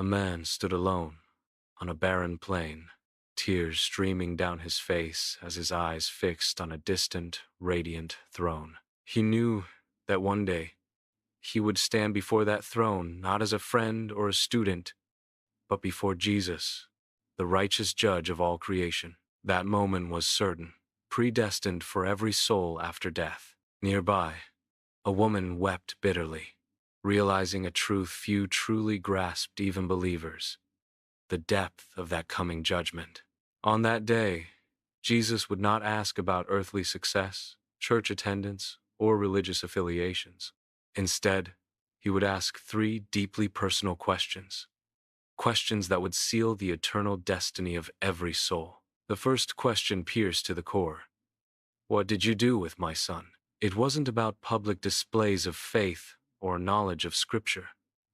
A man stood alone on a barren plain, tears streaming down his face as his eyes fixed on a distant, radiant throne. He knew that one day he would stand before that throne not as a friend or a student, but before Jesus, the righteous judge of all creation. That moment was certain, predestined for every soul after death. Nearby, a woman wept bitterly, realizing a truth few truly grasped, even believers: the depth of that coming judgment. On that day, Jesus would not ask about earthly success, church attendance, or religious affiliations. Instead, he would ask three deeply personal questions, questions that would seal the eternal destiny of every soul. The first question pierced to the core. What did you do with my son? It wasn't about public displays of faith or knowledge of Scripture.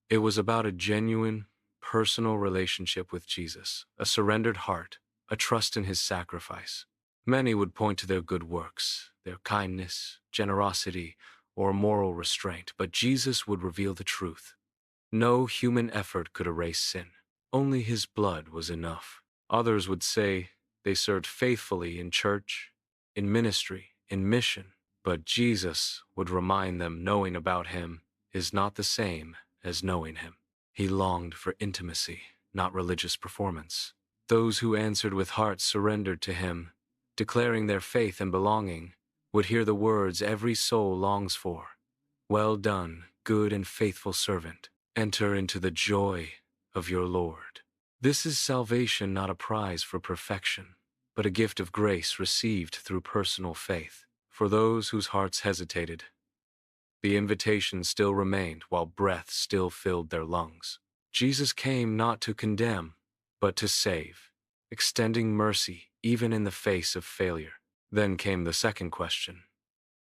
It was about a genuine, personal relationship with Jesus, a surrendered heart, a trust in his sacrifice. Many would point to their good works, their kindness, generosity, or moral restraint, but Jesus would reveal the truth. No human effort could erase sin. Only his blood was enough. Others would say they served faithfully in church, in ministry, in mission, but Jesus would remind them knowing about him is not the same as knowing him. He longed for intimacy, not religious performance. Those who answered with hearts surrendered to him, declaring their faith and belonging, would hear the words every soul longs for. Well done, good and faithful servant. Enter into the joy of your Lord. This is salvation, not a prize for perfection, but a gift of grace received through personal faith. For those whose hearts hesitated, the invitation still remained while breath still filled their lungs. Jesus came not to condemn, but to save, extending mercy even in the face of failure. Then came the second question.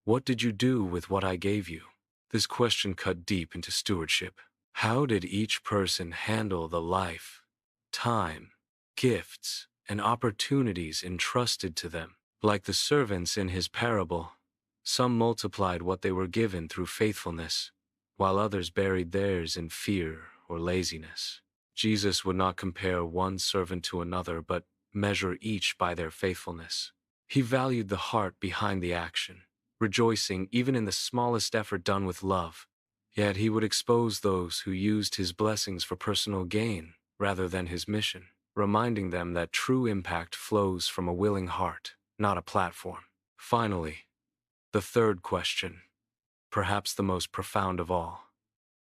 What did you do with what I gave you? This question cut deep into stewardship. How did each person handle the life, time, gifts, and opportunities entrusted to them? Like the servants in his parable, some multiplied what they were given through faithfulness, while others buried theirs in fear or laziness. Jesus would not compare one servant to another, but measure each by their faithfulness. He valued the heart behind the action, rejoicing even in the smallest effort done with love. Yet he would expose those who used his blessings for personal gain rather than his mission, reminding them that true impact flows from a willing heart, not a platform. Finally, the third question, perhaps the most profound of all.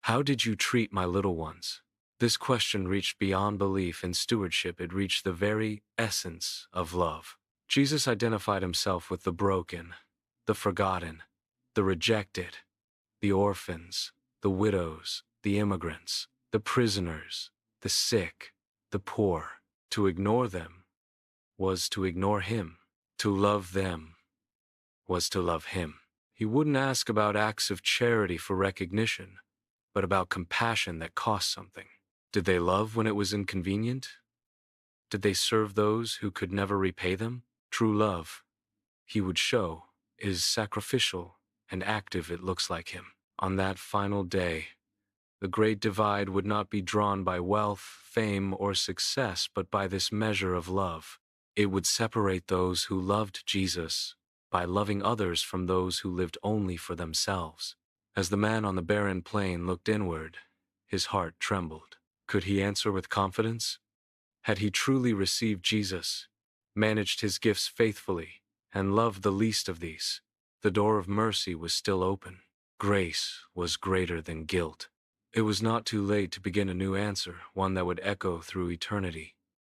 How did you treat my little ones? This question reached beyond belief in stewardship. It reached the very essence of love. Jesus identified himself with the broken, the forgotten, the rejected, the orphans, the widows, the immigrants, the prisoners, the sick, the poor. To ignore them was to ignore him. To love them was to love him. He wouldn't ask about acts of charity for recognition, but about compassion that cost something. Did they love when it was inconvenient? Did they serve those who could never repay them? True love, he would show, is sacrificial and active. It looks like him. On that final day, the great divide would not be drawn by wealth, fame, or success, but by this measure of love. It would separate those who loved Jesus by loving others from those who lived only for themselves. As the man on the barren plain looked inward, his heart trembled. Could he answer with confidence? Had he truly received Jesus, managed his gifts faithfully, and loved the least of these? The door of mercy was still open. Grace was greater than guilt. It was not too late to begin a new answer, one that would echo through eternity.